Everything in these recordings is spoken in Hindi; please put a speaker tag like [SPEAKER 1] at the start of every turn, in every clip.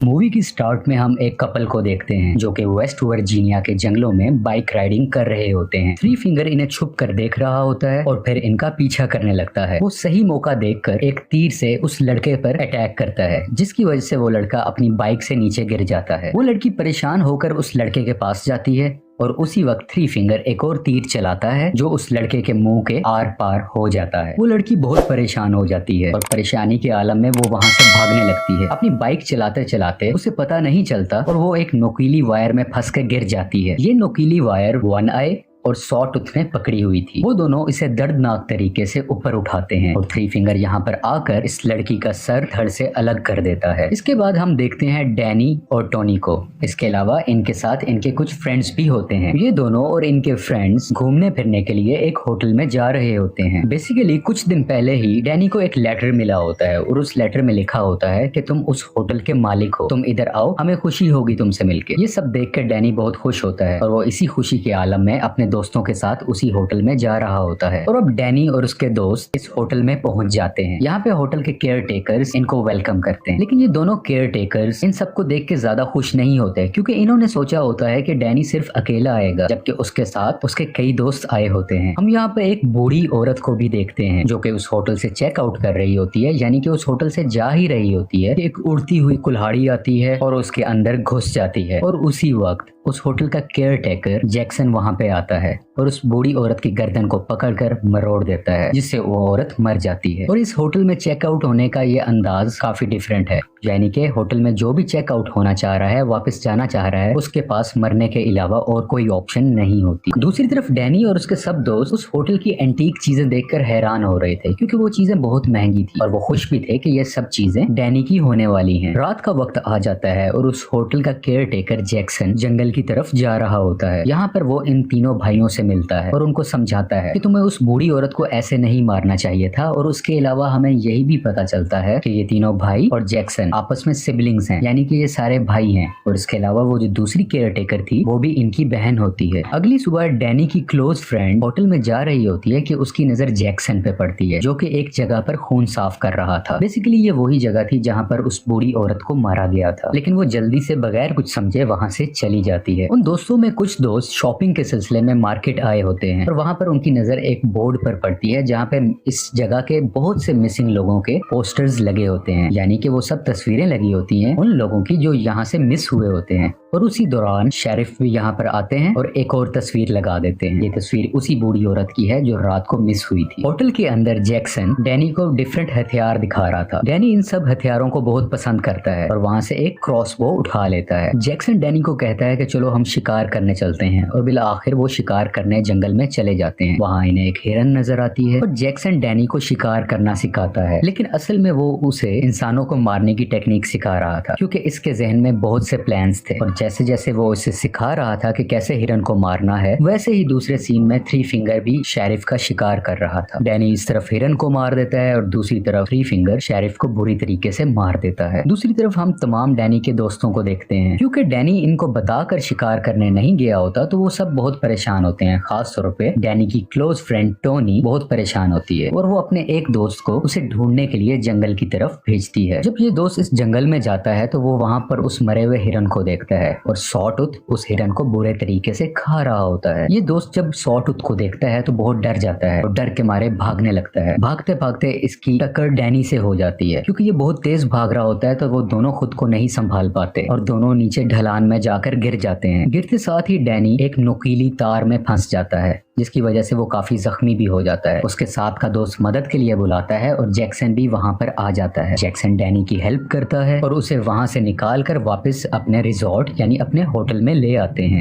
[SPEAKER 1] मूवी की स्टार्ट में हम एक कपल को देखते हैं जो कि वेस्ट वर्जीनिया के जंगलों में बाइक राइडिंग कर रहे होते हैं। थ्री फिंगर इन्हें छुप कर देख रहा होता है और फिर इनका पीछा करने लगता है। वो सही मौका देखकर एक तीर से उस लड़के पर अटैक करता है, जिसकी वजह से वो लड़का अपनी बाइक से नीचे गिर जाता है। वो लड़की परेशान होकर उस लड़के के पास जाती है और उसी वक्त थ्री फिंगर एक और तीर चलाता है जो उस लड़के के मुंह के आर पार हो जाता है। वो लड़की बहुत परेशान हो जाती है और परेशानी के आलम में वो वहां से भागने लगती है। अपनी बाइक चलाते चलाते उसे पता नहीं चलता और वो एक नुकीली वायर में फंस कर गिर जाती है। ये नुकीली वायर वन आई और सॉ टूथ में पकड़ी हुई थी। वो दोनों इसे दर्दनाक तरीके से ऊपर उठाते हैं और थ्री फिंगर यहाँ पर आकर इस लड़की का सर धड़ से अलग कर देता है। इसके बाद हम देखते हैं डैनी और टोनी को। इसके अलावा इनके साथ इनके कुछ फ्रेंड्स भी होते हैं। ये दोनों और इनके फ्रेंड्स घूमने फिरने के लिए एक होटल में जा रहे होते हैं। बेसिकली कुछ दिन पहले ही डैनी को एक लेटर मिला होता है और उस लेटर में लिखा होता है कि तुम उस होटल के मालिक हो, तुम इधर आओ, हमें खुशी होगी तुमसे मिलकर। ये सब देखकर डैनी बहुत खुश होता है और वो इसी खुशी के आलम में अपने दोस्तों के साथ उसी होटल में जा रहा होता है। और अब डैनी और उसके दोस्त इस होटल में पहुंच जाते हैं। यहाँ पे होटल के केयर टेकर्स इनको वेलकम करते हैं, लेकिन ये दोनों केयर टेकर्स इन सबको देख के ज्यादा खुश नहीं होते क्योंकि इन्होंने सोचा होता है कि डैनी सिर्फ अकेला आएगा, जबकि उसके साथ उसके कई दोस्त आए होते हैं। हम यहाँ पे एक बूढ़ी औरत को भी देखते हैं जो कि उस होटल से चेकआउट कर रही होती है, यानी कि उस होटल से जा ही रही होती है। एक उड़ती हुई कुल्हाड़ी आती है और उसके अंदर घुस जाती है और उसी वक्त उस होटल का केयर टेकर जैक्सन वहां पे आता है और उस बूढ़ी औरत की गर्दन को पकड़कर मरोड़ देता है, जिससे वो औरत मर जाती है। और इस होटल में चेकआउट होने का ये अंदाज काफी डिफरेंट है, यानी कि होटल में जो भी चेकआउट होना चाह रहा है, वापस जाना चाह रहा है, उसके पास मरने के अलावा और कोई ऑप्शन नहीं होती। दूसरी तरफ डैनी और उसके सब दोस्त उस होटल की एंटीक चीजें देखकर हैरान हो रहे थे क्योंकि वो चीजें बहुत महंगी थी और वो खुश भी थे कि ये सब चीजें डैनी की होने वाली हैं। रात का वक्त आ जाता है और उस होटल का केयर टेकर जैक्सन जंगल की तरफ जा रहा होता है। यहाँ पर वो इन तीनों भाइयों से मिलता है और उनको समझाता है कि तुम्हें उस बूढ़ी औरत को ऐसे नहीं मारना चाहिए था। और उसके अलावा हमें यही भी पता चलता है कि ये तीनों भाई और जैक्सन आपस में सिबलिंग्स हैं, यानी कि ये सारे भाई हैं। और इसके अलावा वो जो दूसरी केयर टेकर थी वो भी इनकी बहन होती है। अगली सुबह डैनी की क्लोज फ्रेंड होटल में जा रही होती है कि उसकी नजर जैक्सन पे पड़ती है जो कि एक जगह पर खून साफ कर रहा था। बेसिकली ये वही जगह थी जहाँ पर उस बूढ़ी औरत को मारा गया था, लेकिन वो जल्दी से बगैर कुछ समझे वहां से चली जाती है। उन दोस्तों में कुछ दोस्त शॉपिंग के सिलसिले में मार्केट आए होते हैं और वहां पर उनकी नजर एक बोर्ड पर पड़ती है जहाँ पे इस जगह के बहुत से मिसिंग लोगों के पोस्टर्स लगे होते हैं, यानी कि वो सब तस्वीरें लगी होती हैं उन लोगों की जो यहाँ से मिस हुए होते हैं। और उसी दौरान शेरिफ भी यहाँ पर आते हैं और एक और तस्वीर लगा देते हैं। ये तस्वीर उसी बूढ़ी औरत की है जो रात को मिस हुई थी। होटल के अंदर जैक्सन डैनी को डिफरेंट हथियार दिखा रहा था। डैनी इन सब हथियारों को बहुत पसंद करता है और वहाँ से एक क्रॉसबो उठा लेता है। जैक्सन डैनी को कहता है कि चलो हम शिकार करने चलते हैं और बिल आखिर वो शिकार करने जंगल में चले जाते हैं। वहाँ इन्हें एक हिरन नजर आती है और जैक्सन डैनी को शिकार करना सिखाता है, लेकिन असल में वो उसे इंसानों को मारने की टेक्निक सिखा रहा था क्योंकि इसके जहन में बहुत से प्लान्स थे। और जैसे जैसे वो उसे सिखा रहा था कि कैसे हिरन को मारना है, वैसे ही दूसरे सीन में थ्री फिंगर भी शेरिफ का शिकार कर रहा था। डैनी इस तरफ हिरन को मार देता है और दूसरी तरफ थ्री फिंगर शेरिफ को बुरी तरीके से मार देता है। दूसरी तरफ हम तमाम डैनी के दोस्तों को देखते हैं। क्योंकि डैनी इनको बताकर शिकार करने नहीं गया होता तो वो सब बहुत परेशान होते हैं। खास तौर पे डैनी की क्लोज फ्रेंड टोनी बहुत परेशान होती है और वो अपने एक दोस्त को उसे ढूंढने के लिए जंगल की तरफ भेजती है। जब ये दोस्त इस जंगल में जाता है तो वो वहाँ पर उस मरे हुए हिरन को देखता है और सॉ टूथ उस हिरन को बुरे तरीके से खा रहा होता है। ये दोस्त जब सॉ टूथ को देखता है तो बहुत डर जाता है और डर के मारे भागने लगता है। भागते भागते इसकी टक्कर डैनी से हो जाती है। क्योंकि ये बहुत तेज भाग रहा होता है तो वो दोनों खुद को नहीं संभाल पाते और दोनों नीचे ढलान में जाकर गिर जाते हैं। गिरते साथ ही डैनी एक नुकीली तार में फंस जाता है, जिसकी वजह से वो काफी जख्मी भी हो जाता है। उसके साथ का दोस्त मदद के लिए बुलाता है और जैक्सन भी वहां पर आ जाता है। जैक्सन डैनी की हेल्प करता है और उसे वहां से निकाल कर वापस अपने रिजॉर्ट यानी अपने होटल में ले आते हैं।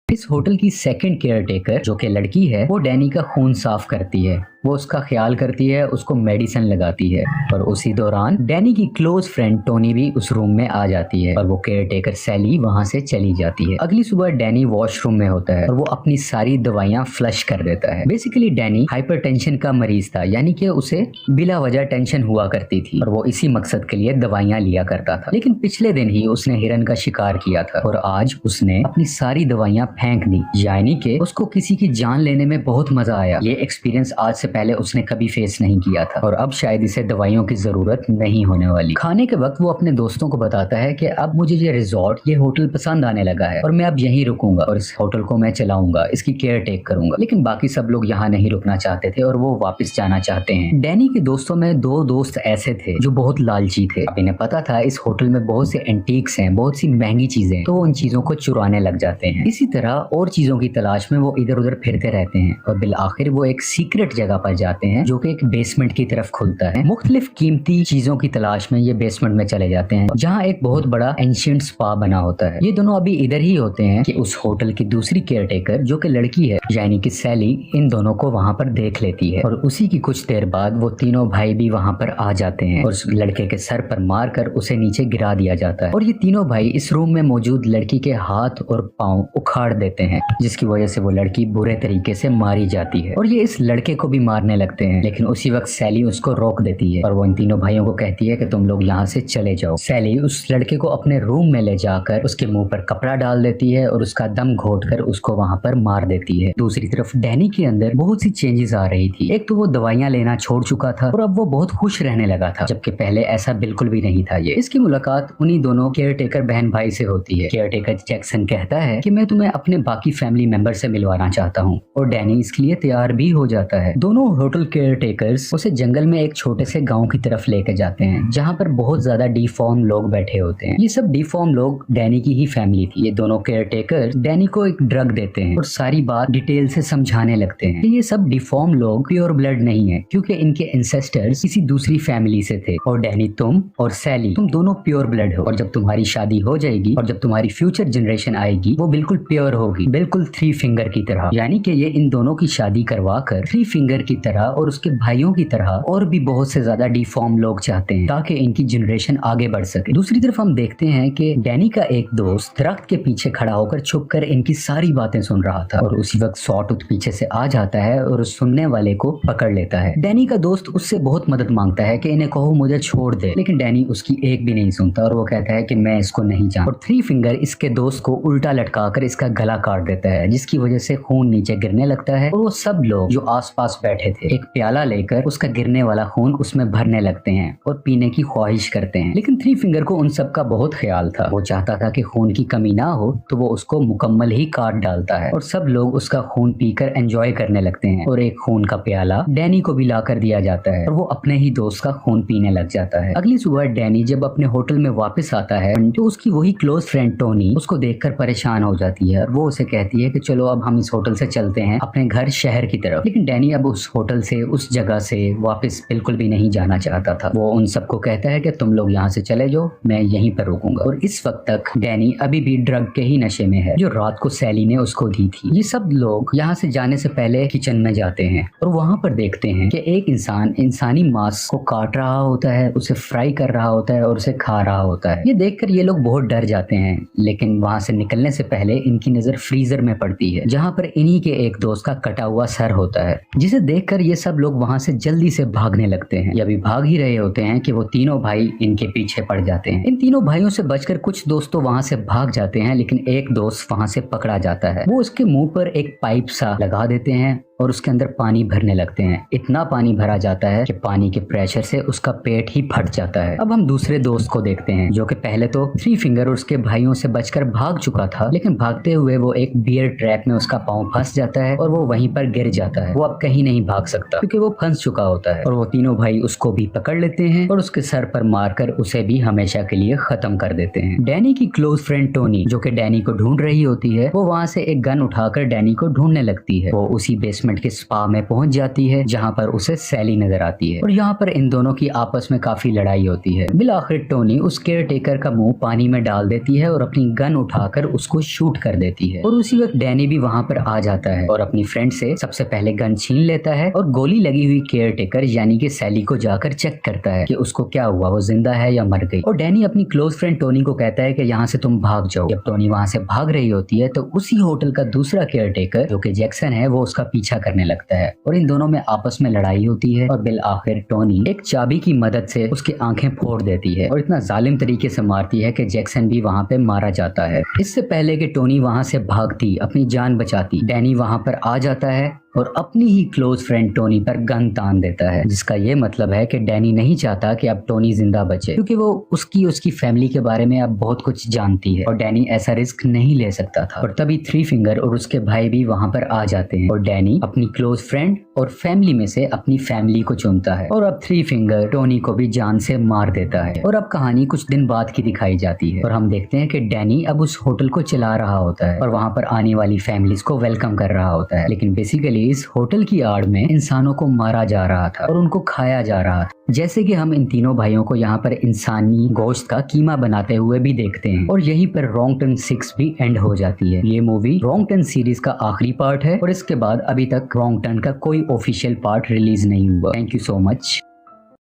[SPEAKER 1] इस होटल की सेकंड केयर टेकर जो कि लड़की है वो डैनी का खून साफ करती है। वो उसका ख्याल करती है, उसको मेडिसिन लगाती है और उसी दौरान डैनी की क्लोज फ्रेंड टोनी भी उस रूम में आ जाती है और वो केयर टेकर सैली वहां से चली जाती है। अगली सुबह डैनी वॉशरूम में होता है और वो अपनी सारी दवाइयां फ्लश कर देता है। बेसिकली डैनी हाइपरटेंशन का मरीज था, यानी कि उसे बिला वजह टेंशन हुआ करती थी और वो इसी मकसद के लिए दवाइयां लिया करता था। लेकिन पिछले दिन ही उसने हिरन का शिकार किया था और आज उसने अपनी सारी दवाइयां फेंक दी, यानी कि उसको किसी की जान लेने में बहुत मजा आया। ये एक्सपीरियंस आज से पहले उसने कभी फेस नहीं किया था और अब शायद इसे दवाइयों की जरूरत नहीं होने वाली। खाने के वक्त वो अपने दोस्तों को बताता है कि अब मुझे ये रिजॉर्ट, ये होटल पसंद आने लगा है और मैं अब यहीं रुकूंगा और इस होटल को मैं चलाऊंगा, इसकी केयर टेक करूंगा। लेकिन बाकी सब लोग यहाँ नहीं रुकना चाहते थे और वो वापस जाना चाहते हैं। डैनी के दोस्तों में 2 दोस्त ऐसे थे जो बहुत लालची थे। अब इन्हें पता था इस होटल में बहुत से एंटीक्स हैं, बहुत सी महंगी चीजें, तो उन चीजों को चुराने लग जाते हैं। इसी तरह और चीजों की तलाश में वो इधर उधर फिरते रहते हैं और बिल आखिर वो एक सीक्रेट जगह पर जाते हैं जो कि एक बेसमेंट की तरफ खुलता है। मुख्तलिफ कीमती चीजों की तलाश में ये बेसमेंट में चले जाते हैं जहाँ एक बहुत बड़ा एंशिएंट स्पा बना होता है। ये दोनों अभी इधर ही होते हैं कि उस होटल की दूसरी केयरटेकर जो कि लड़की है यानी कि सैली, इन दोनों को वहाँ पर देख लेती है और उसी की कुछ देर बाद वो तीनों भाई भी वहाँ पर आ जाते हैं और उस लड़के के सर पर मारकर उसे नीचे गिरा दिया जाता है और ये तीनों भाई इस रूम में मौजूद लड़की के हाथ और पांव उखाड़ देते हैं, जिसकी वजह से वो लड़की बुरे तरीके से मारी जाती है और ये इस लड़के को भी मारने लगते हैं। लेकिन उसी वक्त सैली उसको रोक देती है और वो इन तीनों भाइयों को कहती है कि तुम लोग यहाँ से चले जाओ। सैली उस लड़के को अपने रूम में ले जाकर उसके मुंह पर कपड़ा डाल देती है और उसका दम घोटकर उसको वहाँ पर मार देती है। दूसरी तरफ डैनी के अंदर बहुत सी चेंजेस आ रही थी। एक तो वो दवाइयाँ लेना छोड़ चुका था और अब वो बहुत खुश रहने लगा था, जबकि पहले ऐसा बिल्कुल भी नहीं था। ये इसकी मुलाकात उन्हीं दोनों केयरटेकर बहन भाई से होती है। केयरटेकर जैक्सन कहता है कि मैं तुम्हें अपने बाकी फैमिली मेंबर से मिलवाना चाहता हूँ और डैनी इसके लिए तैयार भी हो जाता है। दोनों होटल केयरटेकर्स उसे जंगल में एक छोटे से गांव की तरफ लेके जाते हैं जहाँ पर बहुत ज्यादा डिफॉर्म लोग बैठे होते हैं। ये सब डिफॉर्म लोग डैनी की ही फैमिली थी। ये दोनों केयरटेकर डैनी को एक ड्रग देते हैं और सारी बात डिटेल से समझाने लगते हैं कि ये सब डिफॉर्म लोग प्योर ब्लड नहीं है क्योंकि इनके एंसेस्टर्स किसी दूसरी फैमिली से थे और डैनी, तुम और सैली, तुम दोनों प्योर ब्लड हो और जब तुम्हारी शादी हो जाएगी और जब तुम्हारी फ्यूचर जनरेशन आएगी वो बिल्कुल प्योर होगी, बिल्कुल 3 फिंगर की तरह। यानी कि ये इन दोनों की शादी करवा कर 3 फिंगर की तरह और उसके भाइयों की तरह और भी बहुत से ज्यादा डिफॉर्म लोग चाहते हैं ताकि इनकी जनरेशन आगे बढ़ सके। दूसरी तरफ हम देखते हैं कि डैनी का एक दोस्त दरख्त के पीछे खड़ा होकर छुपकर इनकी सारी बातें सुन रहा था और उसी वक्त सॉटूथ पीछे से आ जाता है और उस सुनने वाले को पकड़ लेता है। डैनी का दोस्त उससे बहुत मदद मांगता है कि इन्हें कहो मुझे छोड़ दे, लेकिन डैनी उसकी एक भी नहीं सुनता और वो कहता है कि मैं इसको नहीं जानता और 3 फिंगर इसके दोस्त को उल्टा लटकाकर इसका गला काट देता है, जिसकी वजह से खून नीचे गिरने लगता है और वो सब लोग जो आसपास बैठे थे एक प्याला लेकर उसका गिरने वाला खून उसमें भरने लगते हैं और पीने की ख्वाहिश करते हैं। लेकिन 3 फिंगर को उन सब का बहुत ख्याल था। वो चाहता था कि खून की कमी ना हो तो वो उसको मुकम्मल ही काट डालता है और सब लोग उसका खून पीकर एंजॉय करने लगते हैं और एक खून का प्याला डैनी को भी लाकर दिया जाता है और वो अपने ही दोस्त का खून पीने लग जाता है। अगली सुबह डैनी जब अपने होटल में वापस आता है तो उसकी वही क्लोज फ्रेंड टोनी उसको देखकर परेशान हो जाती है और वो उसे कहती है कि चलो अब हम इस होटल से चलते हैं अपने घर शहर की तरफ। लेकिन डैनी अब उस होटल से, उस जगह से वापस बिल्कुल भी नहीं जाना चाहता था। वो उन सबको कहता है कि तुम लोग यहाँ से चले जाओ, मैं यहीं पर रुकूंगा। और इस वक्त तक डैनी अभी भी ड्रग के ही नशे में है जो रात को सैली ने उसको दी थी। ये सब लोग यहाँ से जाने से पहले किचन में जाते हैं और वहां पर देखते हैं कि एक इंसान इंसानी मांस को काट रहा होता है, उसे फ्राई कर रहा होता है और उसे खा रहा होता है। ये देखकर ये लोग बहुत डर जाते हैं, लेकिन वहां से निकलने से पहले इनकी नजर फ्रीजर में पड़ती है जहां पर इन्हीं के एक दोस्त का कटा हुआ सर होता है, जिसे देखकर ये सब लोग वहां से जल्दी से भागने लगते हैं। ये अभी भाग ही रहे होते हैं कि वो तीनों भाई इनके पीछे पड़ जाते हैं। इन तीनों भाइयों से बचकर कुछ दोस्त तो वहां से भाग जाते हैं, लेकिन एक दोस्त वहां से पकड़ा जाता है। वो उसके मुंह पर एक पाइप सा लगा देते हैं और उसके अंदर पानी भरने लगते हैं। इतना पानी भरा जाता है कि पानी के प्रेशर से उसका पेट ही फट जाता है। अब हम दूसरे दोस्त को देखते हैं जो कि पहले तो 3 फिंगर और उसके भाइयों से बचकर भाग चुका था, लेकिन भागते हुए वो एक बियर ट्रैप में उसका पांव फंस जाता है और वो वहीं पर गिर जाता है। वो अब कहीं नहीं भाग सकता क्योंकि वो फंस चुका होता है और वो तीनों भाई उसको भी पकड़ लेते हैं और उसके सर पर मारकर उसे भी हमेशा के लिए खत्म कर देते हैं। डैनी की क्लोज फ्रेंड टोनी जो कि डैनी को ढूंढ रही होती है, वो वहां से एक गन उठाकर डैनी को ढूंढने लगती है। वो उसी बेसमेंट के स्पा में पहुंच जाती है जहां पर उसे सैली नजर आती है और यहाँ पर इन दोनों की आपस में काफी लड़ाई होती है। बिल आखिर टोनी उस केयर टेकर का मुंह पानी में डाल देती है और अपनी गन उठाकर उसको शूट कर देती है और उसी वक्त डैनी भी वहां पर आ जाता है और अपनी फ्रेंड से सबसे पहले गन छीन लेता है और गोली लगी हुई केयर टेकर यानी कि सैली को जाकर चेक करता है कि उसको क्या हुआ, वो जिंदा है या मर गई। और डैनी अपनी क्लोज फ्रेंड टोनी को कहता है कि यहाँ से तुम भाग जाओ। जब टोनी वहां से भाग रही होती है तो उसी होटल का दूसरा केयर टेकर जो कि जैक्सन है वो उसका पीछा करने लगता है और इन दोनों में आपस में लड़ाई होती है और बिल आखिर टोनी एक चाबी की मदद से उसकी आंखें फोड़ देती है और इतना जालिम तरीके से मारती है कि जैक्सन भी वहां पे मारा जाता है। इससे पहले कि टोनी वहां से भागती, अपनी जान बचाती, डैनी वहां पर आ जाता है और अपनी ही क्लोज फ्रेंड टोनी पर गन तान देता है, जिसका ये मतलब है कि डैनी नहीं चाहता कि अब टोनी जिंदा बचे, क्योंकि वो उसकी फैमिली के बारे में अब बहुत कुछ जानती है और डैनी ऐसा रिस्क नहीं ले सकता था। और तभी थ्री फिंगर और उसके भाई भी वहां पर आ जाते हैं और डैनी अपनी क्लोज फ्रेंड और फैमिली में से अपनी फैमिली को चुनता है और अब थ्री फिंगर टोनी को भी जान से मार देता है। और अब कहानी कुछ दिन बाद की दिखाई जाती है और हम देखते हैं कि डैनी अब उस होटल को चला रहा होता है और वहां पर आने वाली फैमिलीज को वेलकम कर रहा होता है, लेकिन बेसिकली इस होटल की आड़ में इंसानों को मारा जा रहा था और उनको खाया जा रहा था, जैसे कि हम इन तीनों भाइयों को यहाँ पर इंसानी गोश्त का कीमा बनाते हुए भी देखते हैं। और यहीं पर रॉन्ग टर्न 6 भी एंड हो जाती है। ये मूवी रॉन्ग टर्न सीरीज का आखिरी पार्ट है और इसके बाद अभी तक रॉन्ग टर्न का कोई ऑफिशियल पार्ट रिलीज नहीं हुआ। Thank you so much.